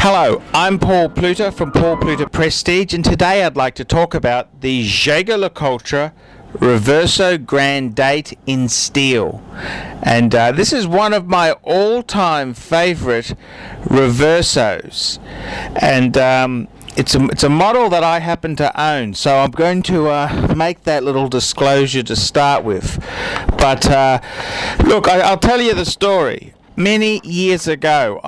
Hello, I'm Paul Pluta from Paul Pluta Prestige, and today I'd like to talk about the Jaeger-LeCoultre Reverso Grande in steel. And this is one of my all-time favorite Reversos, and it's a model that I happen to own, so I'm going to make that little disclosure to start with. But look, I'll tell you the story. Many years ago,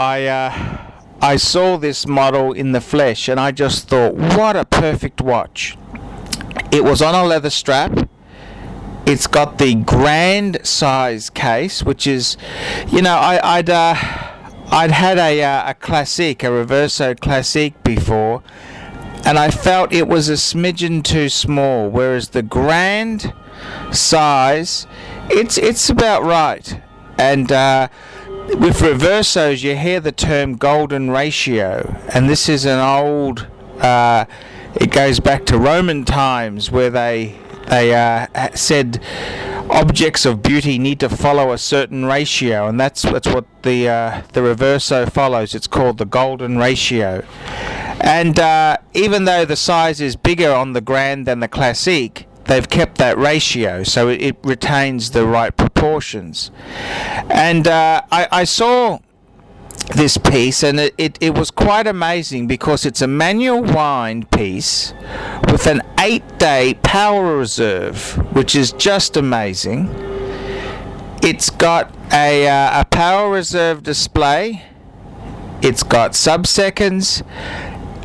I saw this model in the flesh, and I just thought, what a perfect watch. It was on a leather strap. It's got the Grande size case, which is, I'd had a Classique, a Reverso Classique before, and I felt it was a smidgen too small, whereas the Grande size, it's about right. And with Reversos, you hear the term golden ratio, and this is an old, it goes back to Roman times, where they said objects of beauty need to follow a certain ratio, and that's what the Reverso follows. It's called the golden ratio. And even though the size is bigger on the Grande than the Classique, they've kept that ratio, so it retains the right proportions. And I saw this piece, and it was quite amazing, because it's a manual wind piece with an 8-day power reserve, which is just amazing. It's got a power reserve display, it's got sub-seconds,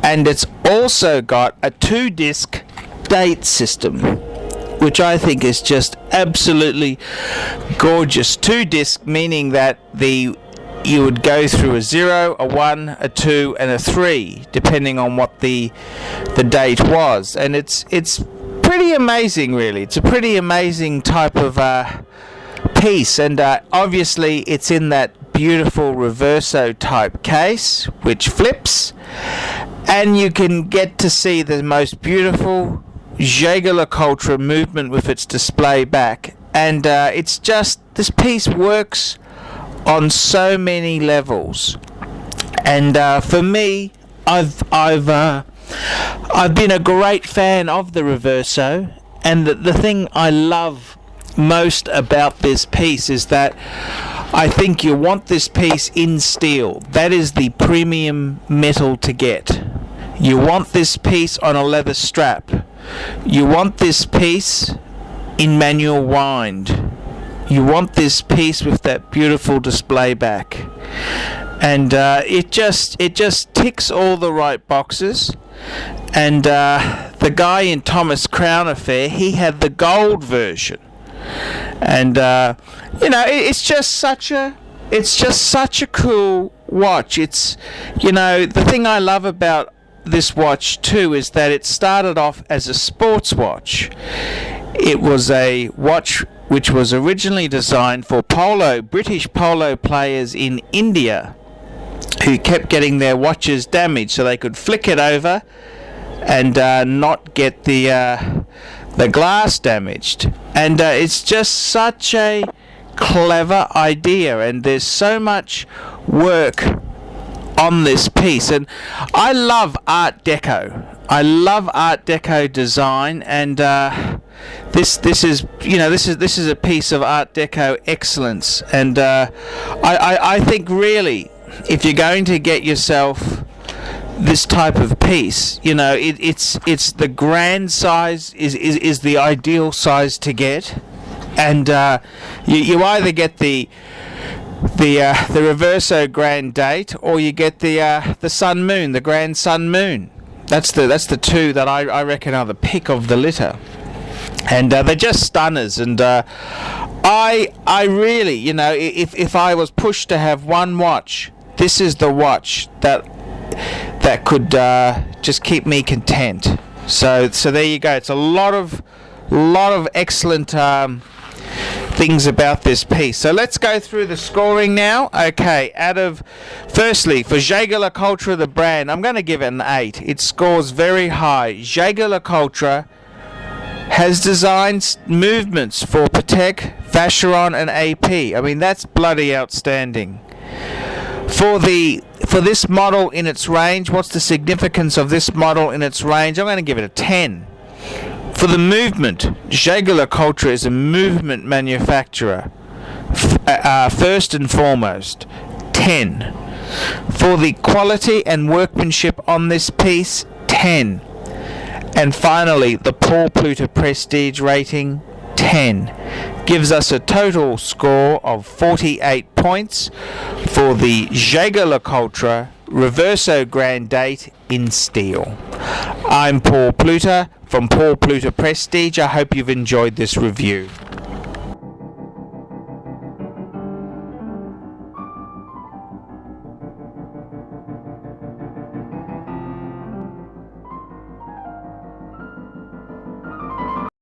and it's also got a 2-disc date system, which I think is just absolutely gorgeous. 2-disc meaning that you would go through a 0, a 1, a 2, and a 3, depending on what the date was. And it's pretty amazing, really. It's a pretty amazing type of piece, and obviously it's in that beautiful Reverso type case, which flips, and you can get to see the most beautiful Jaeger-LeCoultre movement with its display back. And it's just, this piece works on so many levels, and for me, I've been a great fan of the Reverso, and the thing I love most about this piece is that I think you want this piece in steel. That is the premium metal to get. You want this piece on a leather strap. You want this piece in manual wind. You want this piece with that beautiful display back, and it just ticks all the right boxes. And the guy in Thomas Crown Affair, he had the gold version, and it's just such a cool watch. It's, the thing I love about this watch too is that it started off as a sports watch. It was a watch which was originally designed for British polo players in India, who kept getting their watches damaged, so they could flick it over and not get the glass damaged. And it's just such a clever idea, and there's so much work on this piece. And I love Art Deco. I love Art Deco design, and this is a piece of Art Deco excellence. And I think really, if you're going to get yourself this type of piece, it's the Grande size is the ideal size to get, and you either get the Reverso Grande date, or you get the Sun Moon, the Grande Sun Moon. That's the two that I reckon are the pick of the litter, and they're just stunners. And I really, if I was pushed to have one watch, this is the watch that could just keep me content. So there you go. It's a lot of excellent things about this piece. So let's go through the scoring now. Okay, firstly, for Jaeger-LeCoultre, the brand, I'm going to give it an 8. It scores very high. Jaeger-LeCoultre has designed movements for Patek, Vacheron, and AP. I mean, that's bloody outstanding. For this model in its range, what's the significance of this model in its range? I'm going to give it a 10. For the movement, Jaeger-LeCoultre is a movement manufacturer, first and foremost, 10. For the quality and workmanship on this piece, 10. And finally, the Paul Pluta Prestige rating, 10. Gives us a total score of 48 points for the Jaeger-LeCoultre Reverso Grande in steel. I'm Paul Pluta from Paul Pluta Prestige. I hope you've enjoyed this review.